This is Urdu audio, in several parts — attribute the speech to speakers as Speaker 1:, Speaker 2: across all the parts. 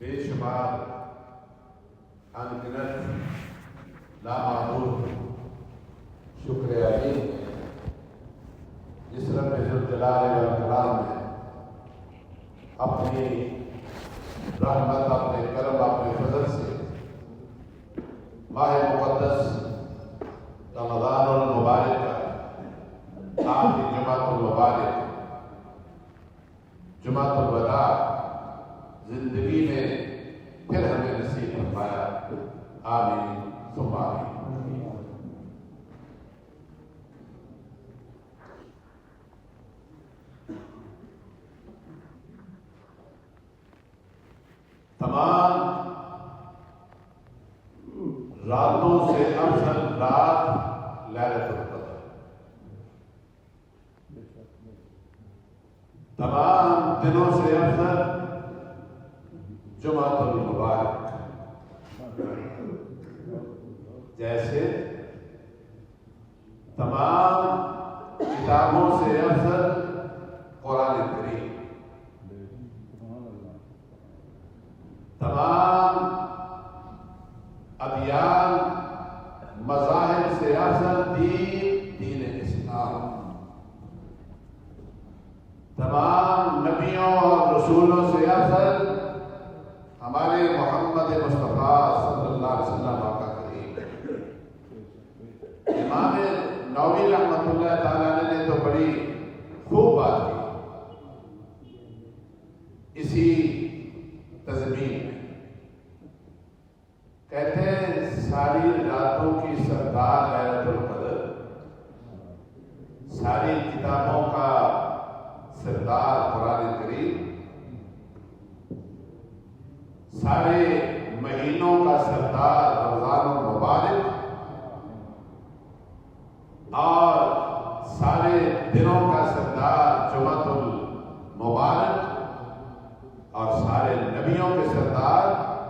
Speaker 1: بے شمار انگنت لامحدود شکر عظیم ہے جس رب ذوالجلال والاکرام نے اپنی رحمت، اپنے کرم، اپنے فضل سے ماہ مقدس رمضان المبارک کا آخری جمعۃ المبارک، جمعۃ الوداع زندگی میں پھر ہمیں نصیب فرمایا۔ آمین ثم آمین۔ تمام راتوں سے افضل رات لیلۃ القدر، تمام دنوں سے افضل جمعۃ المبارک۔ جیسے تمام کتابوں سے افضل قرآن کریم، تمام ادیان مذاہب سے افضل دین اسلام، تمام نبیوں اور رسولوں سے افضل ہمارے محمد مصطفیٰ صلی اللہ علیہ وسلم کا کریم۔ امام نووی رحمۃ اللہ تعالیٰ نے تو بڑی خوب بات کی اسی تضمین میں، کہتے ہیں ساری راتوں کی سردار لیلۃ القدر، ساری کتابوں کا سردار قرآن کریم، سارے مہینوں کا سردار رمضان المبارک، اور سارے دنوں کا سردار جمعۃ المبارک، اور سارے نبیوں کے سردار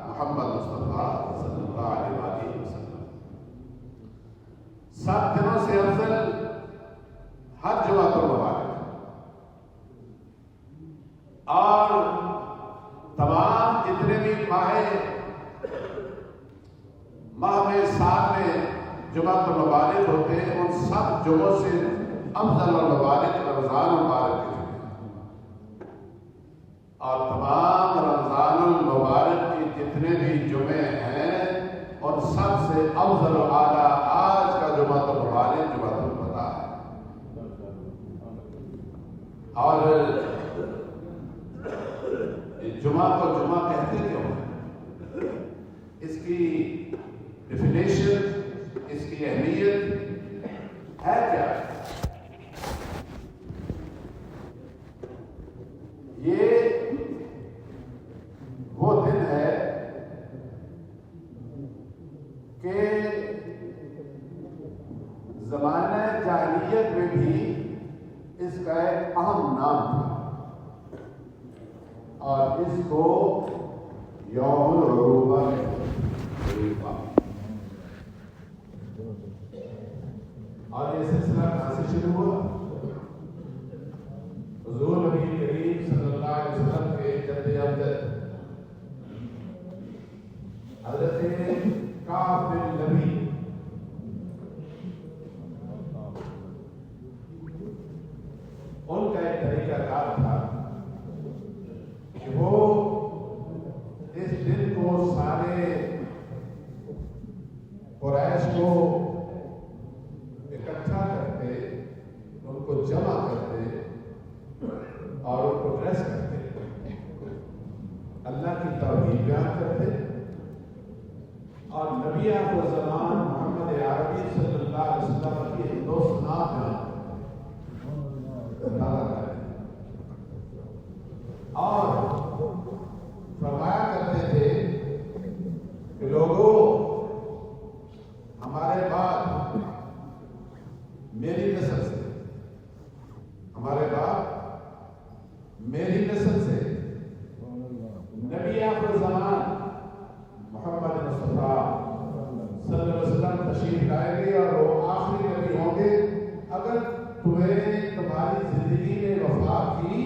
Speaker 1: محمد مصطفیٰ صلی اللہ علیہ وآلہ وسلم۔ 7 دنوں سے افضل ہر جمعۃ المبارک، اور تمام جتنے بھی ماہ میں سال میں جمعۃ المبارک ہوتے ہیں، ان سب جمعوں سے افضل اور مبارک رمضان المبارک کے جمعے، اور تمام رمضان المبارک کے جتنے بھی جمعے ہیں ان سب سے افضل و اعلیٰ آج کا جمعۃ المبارک جمعۃ الوداع ہے۔ اور جمعہ کو جمعہ کہتے کیوں ہیں؟ اس کی ڈیفینیشن، اس کی اہمیت ہے کیا؟ یہ وہ دن ہے کہ زمانہ جاہلیت میں بھی اس کا ایک اہم نام تھا، اور اس کو یوم العروبہ اور یہ سلسلہ کہاں سے شروع ہوا؟ حضور نبی کریم صلی اللہ علیہ وسلم کے جد امجد حضرت کعب بن نبی ان کا ایک طریقہ کار تھا کہ وہ اس دن کو سارے قریش کو اکٹھا کرتے، ان کو جمع کرتے اور ان کو ڈریس کرتے، اللہ کی توحید بیان کرتے، اور نبی آخر زمان محمد عربی صلی اللہ علیہ وسلم کی ہندوستان میں اور فرمایا کرتے تھے کہ لوگوں، ہمارے بعد میری نسل سے، ہمارے بعد میری نسل سے نبی آخر زمان محمد مصطفیٰ صلی اللہ علیہ وسلم تشریف لائیں گے، اور وہ آخری نبی ہوں گے۔ اگر تمہیں تمہاری زندگی میں وفات کی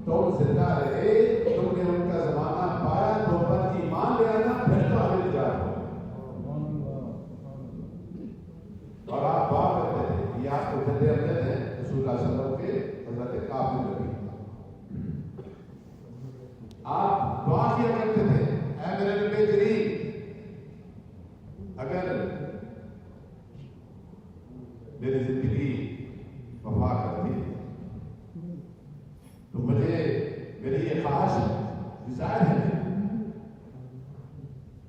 Speaker 1: تو زندہ رہے، تم نے ان کا زمانہ پایا تو آپ دعا کیا کرتے تھے، اے میرے رب کریم اگر میری زندگی وفا کرتی تو مجھے میری یہ خواہش ظاہر ہے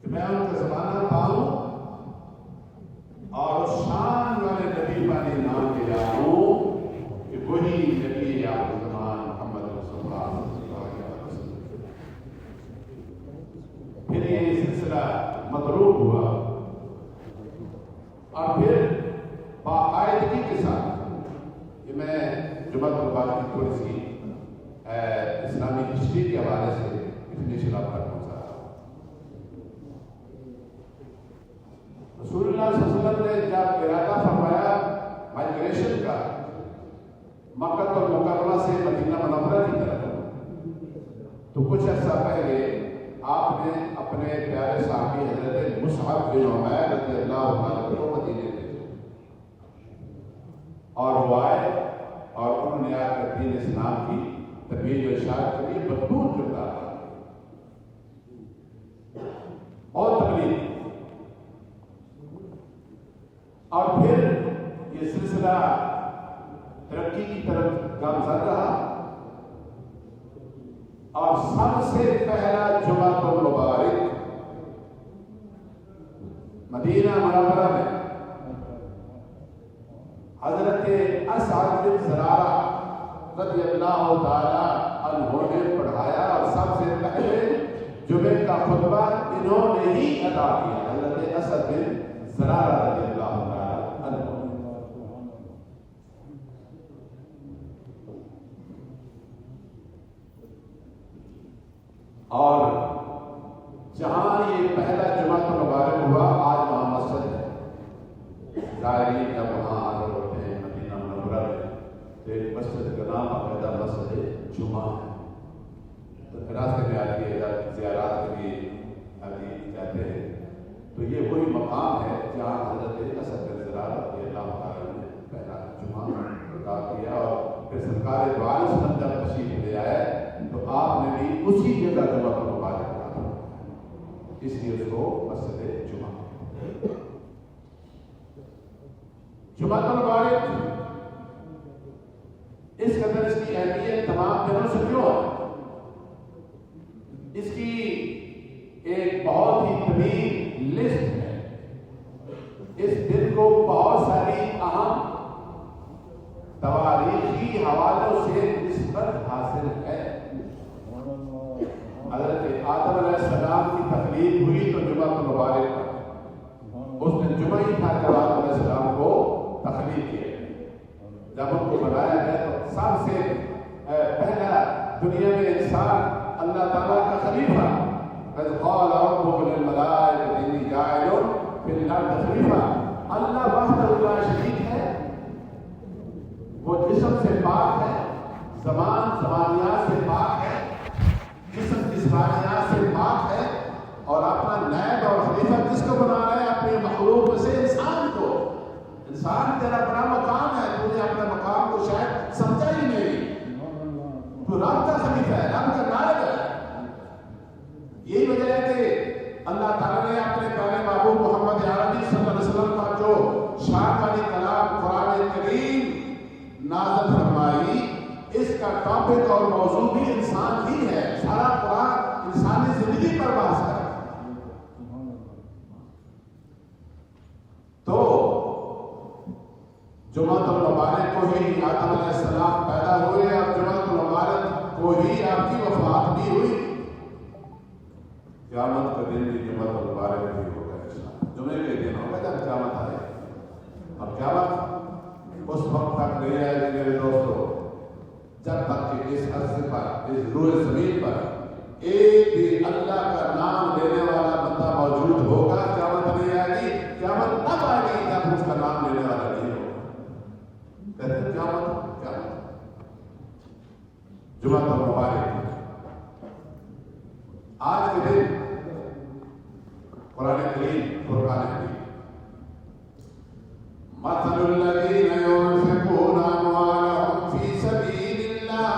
Speaker 1: کہ میں ان کا زمانہ پاؤں اور اس شان والے نبی والے نام کے جاؤں کہ وہی نبی آخر زمان محمد رسول اللہ صلی اللہ علیہ وسلم۔ پھر یہ سلسلہ مضروب ہوا اور پھر باقاعدگی کے ساتھ، یہ میں جمعہ البانی کی تھوڑی سی اسلامی ہسٹری کے حوالے سے انفارمیشن آپ تک پہنچا رہا ہوں۔ رسول اللہ صلی اللہ علیہ وسلم نے جب ارادہ فرمایا مائیگریشن کا مکہ المکرمہ سے مدینہ منورہ کی طرف، تو کچھ عرصہ پہلے آپ نے اپنے پیارے صحابی حضرت مصعب بن عمیر رضی اللہ عنہ کو مدینے بھیجا اور وہ آئے اور انہوں نے آ کر دین اسلام کی تبلیغ و ارشاد کے لیے بھرپور کردار ادا کیا اور تبلیغ، اور پھر یہ سلسلہ ترقی کی طرف گامزن رہا اور سب سے پہلا جمعہ المبارک مدینہ منورہ میں حضرت اسعد بن زرارہ رضی اللہ تعالی عنہ نے پڑھایا اور سب سے پہلے جمعے کا خطبہ انہوں نے ہی ادا کیا، حضرت اسعد بن زرارہ رضی اللہ تعالی عنہ۔ اور جہاں یہ پہلا جمعہ مبارک ہوا آج وہاں مسجد ہے، زائرین جب وہاں حاضر ہوتے ہیں مدینہ منورہ میں تو ایک مسجد کا نام باقاعدہ مسجد جمعہ ہے، تو راستے میں آتی ہے زیارات کے لیے آتی جاتے ہیں، تو یہ وہی مقام ہے جہاں حضرت اسعد بن زرارہ رضی اللہ تعالیٰ نے پہلا جمعہ ادا کیا، اور پھر سرکار دو عالم وسلم جب تشریف لے آئے تو آپ نے بھی اسی جگہ جمعہ مبارک کیا، اس لیے اس کو مسجد جمعہ۔ جمعہ مبارک اس قدر اس کی اہمیت تمام دنوں سے کیوں ہے؟ اس کی ایک بہت ہی طویل لسٹ ہے، اس دن کو بہت ساری اہم تواریخی حوالوں سے نسبت حاصل ہے۔ حضرت آدم علیہ السلام کی تخلیق ہوئی تو جمعہ مبارک اس دن جمعہ ہی تھا جب آدم علیہ السلام کو تخلیق کیا، جب ان کو بنایا گیا تو سب سے پہلا دنیا میں انسان اللہ تعالیٰ کا خلیفہ، اذ قال ربک للملائکۃ انی جاعل فی الارض خلیفہ، اللہ وحدہ لا شریک ہے، وہ جسم سے پاک ہے، زمان زمانیات سے پاک ہے، جسم جسمانیات سے پاک ہے، اور اپنا نائب اور خلیفہ کس کو بنا رہا ہے؟ اپنے مخلوق میں سے انسان کو۔ انسان تیرا بڑا مقام ہے، تو نے اپنے مقام کو شاید سمجھا ہی نہیں، تو رب کا خلیفہ ہے، رب کا نائب ہے۔ یہی وجہ ہے کہ اللہ تعالیٰ نے اپنے پیارے محبوب محمد عربی صلی اللہ علیہ وسلم کا جو شان والی کلام قرآن کریم نازل فرمائی، اس کا ٹاپک اور موضوع بھی انسان ہی ہے، سارا قرآن انسانی زندگی پر بحث ہے۔ تو جمعہ المبارک کو ہی آدم علیہ السلام پیدا ہوئے اور جمعہ المبارک کو ہی آپ کی وفات بھی ہوئی، قیامت کا دن بھی جمعہ المبارک بھی ہوگا، جمعے کے دن ہوگا جب قیامت آئے، اور قیامت اس وقت تک نہیں آئے گی میرے دوستو جب تک کہ اس عرصے پر، اس روئے زمین پر ایک بھی اللہ کا نام لینے والا بندہ موجود ہوگا، قیامت نہیں آئے گی۔ قیامت تب آئے گی جب اس کا نام لینے والا نہیں ہوگا۔ کہتے ہیں قیامت جمعہ المبارک آج کے دن قرآن کریم فرقان حمید مثل الذین ينفقون اموالهم فی سبیل اللہ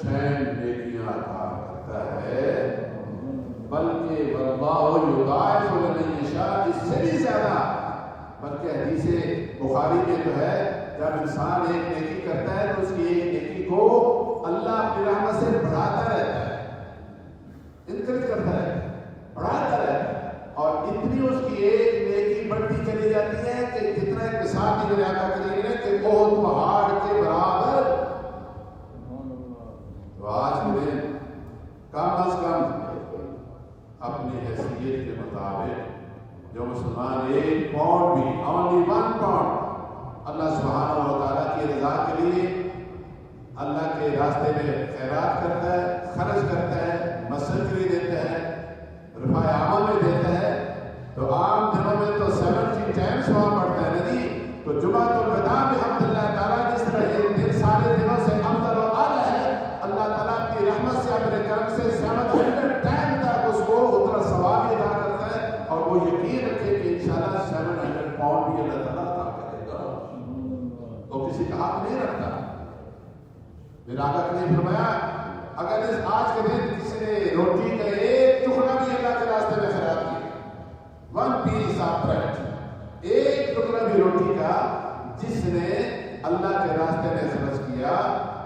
Speaker 1: چین نیکیاں عطا کرتا ہے، بلکہ واللہ یضاعف لمن یشاء، اس سے بھی زیادہ، بلکہ حدیث بخاری میں جو ہے جب انسان ایک نیکی کرتا ہے تو اس کی ایک نیکی کو اللہ اپنی رحمت سے بڑھاتا رہتا ہے، انکریج کرتا ہے، بڑھاتا رہتا ہے، اور اتنی اس کی ایک نیکی بڑھتی چلی جاتی ہے کہ جتنا ایک مثال دی میرے آقا کریم نے کہ بہت پہاڑ کے برابر۔ تو آج کے دن کم از کم اپنی حیثیت کے مطابق جو مسلمان 1 پاؤنڈ بھی، only 1 پاؤنڈ اللہ سبحانہ و تعالیٰ کی رضا کے لیے اللہ کے راستے میں خیرات کرتا ہے، خرچ کرتا ہے، مسجد کے لیے دیتا ہے، رفع عامہ میں دیتا ہے، تو عام دنوں میں تو 70 ٹائمز وہاں پڑھتا ہے نا جی، تو جمعہ الوداع میں الحمدللہ تعالیٰ جس طرح ایک دن سارے دنوں سے افضل و اعلیٰ ہے، اللہ تعالیٰ کی رحمت سے اپنے کرم سے 700 ٹائم تک اس کو اتنا ثواب ادا کرتا ہے، اور وہ یقین رکھے کہ انشاءاللہ 700 پاؤنڈ بھی اللہ تعالیٰ عطا کرے گا، تو کسی کا حق نہیں رکھتا۔ میرا آقا نے فرمایا اگر اس آج کے دن کسی نے روٹی کا ایک ٹکڑا بھی اللہ کے راستے میں خیرات کیا، 1 پیس آف بریڈ، ایک ٹکڑا بھی روٹی کا جس نے اللہ کے راستے میں خرچ کیا،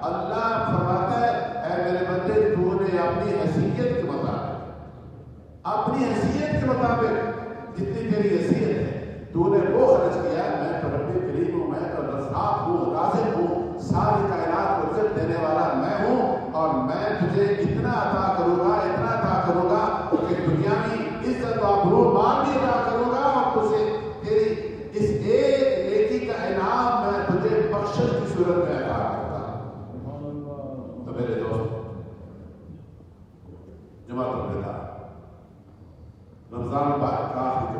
Speaker 1: اللہ فرماتا ہے اے میرے بندے تو نے اپنی حیثیت کے مطابق، اپنی حیثیت کے مطابق جتنی تیری حیثیت ہے تو نے وہ خرچ کیا، میں تو رب کریم ہوں، میں تو رزاق ہوں، رازق ہوں، ساری کائنات کو رزق دینے والا میں ہوں، اور میں تجھے اتنا عطا کروں گا، اتنا عطا کروں گا کہ دنیاوی عزت و آبرو مال بھی عطا کروں گا، اور تجھے تیری اس ایک نیکی کا انعام میں تجھے بخشش کی صورت میں عطا کرتا ہوں۔ تو میرے دوست، جمعہ الوداع، رمضان مبارک کا آخری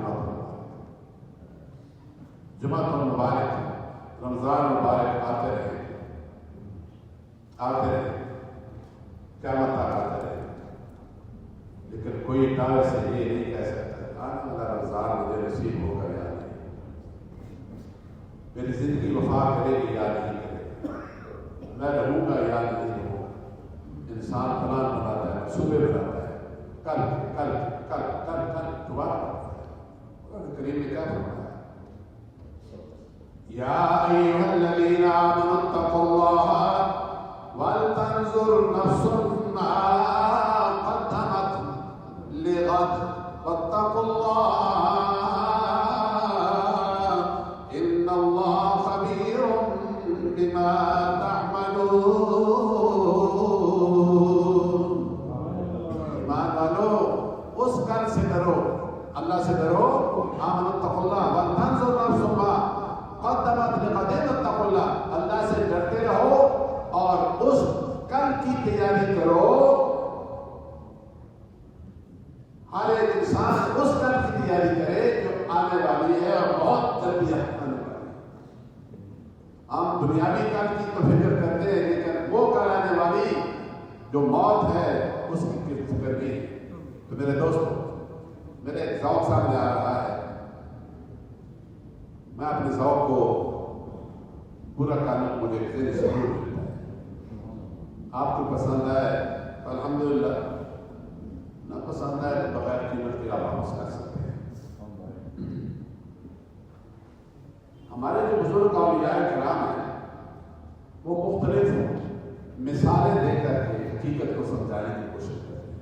Speaker 1: جمعہ المبارک، رمضان مبارک آتے رہے، آتے رہے، قیامت تک آتے رہے، لیکن کوئی دعوے سے یہ نہیں کہہ سکتا آج میرا رمضان مجھے نصیب ہوگا یا نہیں، میری زندگی وفا کرے گی یا نہیں کرے گی، میں رہوں گا یا نہیں رہوں گا۔ انسان پلان بناتا ہے، صبح بناتا ہے، کل کل کل کل کل دوبارہ بناتا ہے۔ قرآن کریم نے کیا فرمایا؟ یا ایھا الذین آمنوا اتقوا اللہ ولتنظر نفس ما قدمت لغد واتقوا اللہ ان اللہ خبیر بما تعملون۔ ایمان والو اس کل سے ڈرو، اللہ سے ڈرو، آمنوا اتقوا اللہ ولتنظر نفس ما قدمت لغد واتقوا اللہ، اللہ سے ڈرتے رہو اور اس کل کی تیاری کرو۔ ہر ایک انسان اس کل کی تیاری کرے جو آنے والی ہے اور بہت جلدی آنے والی ہے۔ ہم دنیاوی کل کی تو فکر کرتے ہیں، لیکن وہ کل آنے والی جو موت ہے اس کی فکر نہیں۔ تو میرے دوست، میرے ذوق سامنے آ رہا ہے، میں اپنے ذوق کو پورا کرنا مجھے ذہن سے ضرور ملتا ہے۔ آپ کو پسند آئے تو الحمدللہ، نہ پسند آئے تو بغیر قیمت کے آپ واپس کر سکتے ہیں۔ ہمارے جو بزرگ اولیاء کرام ہیں وہ مختلف مثالیں دے کر کے حقیقت کو سمجھانے کی کوشش کرتے ہیں۔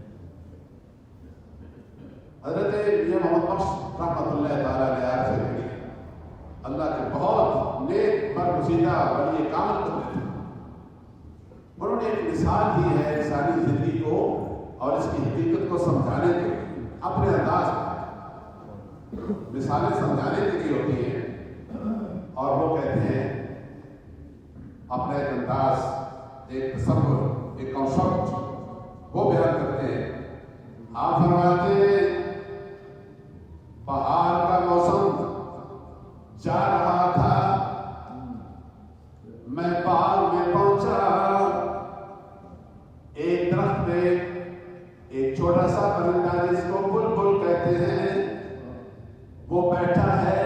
Speaker 1: حضرت میاں محمد بخش رحمۃ اللہ تعالیٰ نے عرض کی، اللہ کے بہت نیک برگزیدہ ولی کامل بندے تھے، انہوں نے ایک مثال دی ہے انسانی زندگی کو اور اس کی حقیقت کو سمجھانے کے لیے، اپنے انداز میں مثالیں سمجھانے کے لیے ہوتی ہیں، اور وہ کہتے ہیں اپنا ایک انداز، ایک تصور، ایک کانسیپٹ وہ بیان کرتے ہیں۔ آپ فرماتے ہیں بہار کا موسم جا رہا تھا، میں باغ میں پہنچا، ایک درخت میں ایک چھوٹا سا پرندہ جس کو بلبل کہتے ہیں وہ بیٹھا ہے،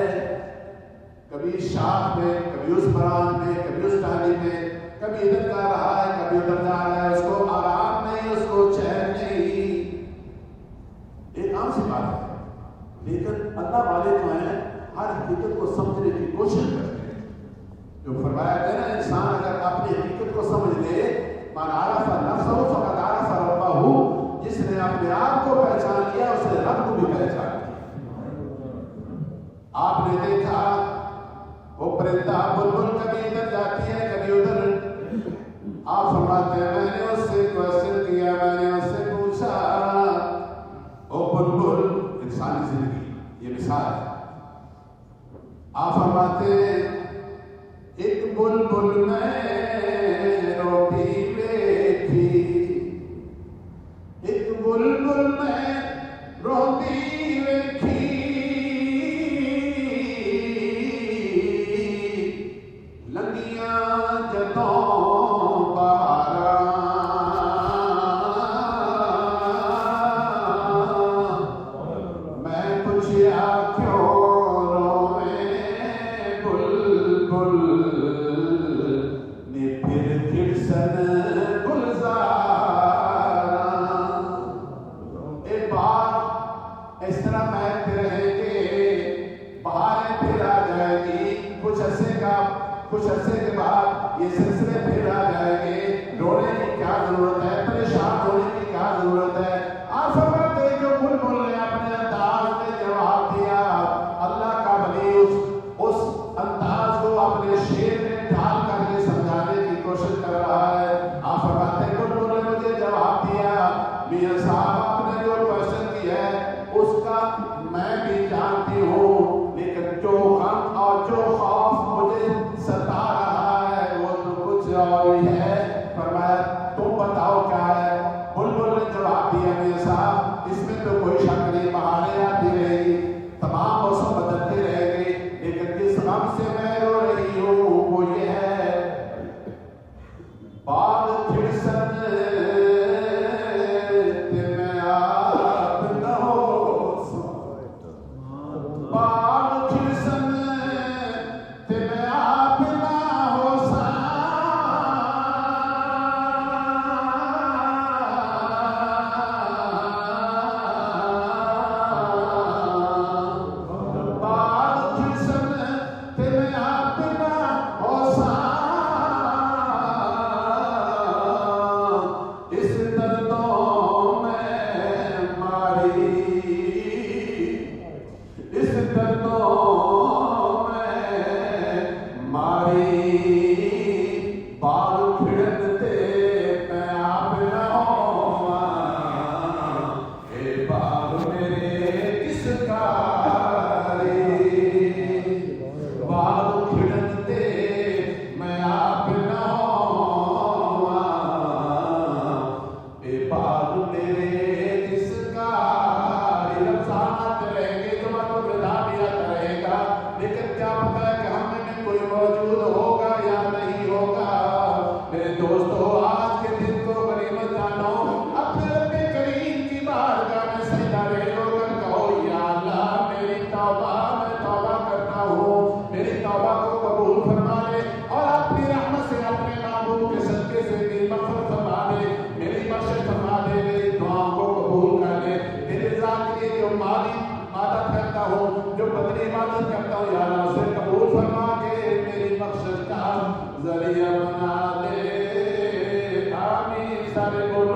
Speaker 1: کبھی شاخ میں، کبھی اس بران میں، کبھی اس ٹہنی میں، کبھی ادھر جا رہا ہے کبھی ادھر جا رہا ہے، اس کو آرام نہیں، اس کو چین نہیں، ایک عام سی بات ہے، لیکن اللہ والے جو ہیں ہر حقیقت کو سمجھنے کی کوشش کرتے ہیں۔ جو فرمایا گیا نا، انسان اگر اپنی حقیقت کو سمجھ لے، من عرف نفسہ فقد عرف ربہ، جس نے اپنے آپ کو پہچان لیا اس نے رب کو بھی پہچان لیا۔ آپ نے دیکھا وہ پرندہ بلبل کبھی ادھر جاتی ہے کبھی ادھر، آپ فرماتے ہیں میں نے اس سے کوشچن کیا، میں نے اس سے پوچھا، او بلبل، انسانی زندگی یہ مثال ہے، آپ فرماتے ہیں ایک بلبل میں روٹی بیٹھی، ایک بلبل میں روٹی بیٹھی، لگیاں جدوں بہاراں، میں پوچھیا کیوں روویں بلبل، نے پھر کھڑسن گلزاراں۔ اے بات اس طرح مہکتے رہیں گے، بہاریں پھر آ جائے گی، کچھ عرصے کے بعد یہ سلسلے پھر آ جائیں گے، رونے کی کیا ضرورت ہے، پریشان ہونے کی کیا ضرورت ہے۔ آپ فرماتے ہیں جو بلبل نے اپنے انداز میں جواب دیا، اللہ کا ولی اس انداز کو اپنے شعر میں ڈھال کر کے سمجھانے کی کوشش کر رہا ہے۔ آپ فرماتے ہیں بلبل نے مجھے جواب دیا، میاں صاحب آپ نے جو کوشچن کیا ہے اس کا میں بھی جانتی ہوں، لیکن جو غم اور جو خوف مجھے ستا رہا ہے وہ تو کچھ اور ہی ہے۔ فرمایا تم بتاؤ کیا ہے؟ بلبل نے جواب دیا میاں صاحب اس میں تو کوئی شک نہیں، بہاریں آتی رہے گی، تمام موسم بدلتے رہے گی، لیکن جس غم سے میں رو رہی ہوں وہ یہ ہے، باغ کھڑسن تے میں آپ نہ ہو ساں، باغ کھڑسن تے میں آپ نہ ہو ساں، باغ کھڑسن تے میں آپ نہ ہو ساں، اس دردوں میں ماری، اس دردوں میں ماری، بال پھڑن تے میں آپ نہ ہوواں، اے بال میرے کس کاری، بال پھڑن تے میں آپ نہ ہوواں، اے بال میرے کس کاری۔ رمضانات رہیں گے، جمعہ تو بدا بھی آتا رہے گا، لیکن کیا پتہ ہے کہ ہم میں کوئی موجود ہوگا یا نہیں ہوگا۔ میرے دوستو آج کے دن کو غنیمت جانو، اپنے رب کریم کی بارگاہ میں سجدہ ریز ہو کر کہو یا اللہ میری توبہ، میں توبہ کرتا ہوں، میری توبہ کو قبول فرما لے اور اپنی رحمت سے اپنے محبوب کے صدقے سے میری مغفرت فرما دے، میری بخشش فرما دے، میری دعاؤں کو قبول کر لے۔ میرے رضا کے لیے جو مالی عبادت کرتا ہوں، جو بدنی عبادت کرتا ہوں، یا اللہ اسے قبول فرما کے میری بخشش کا ذریعہ بنا دے۔ آمین سارے بولو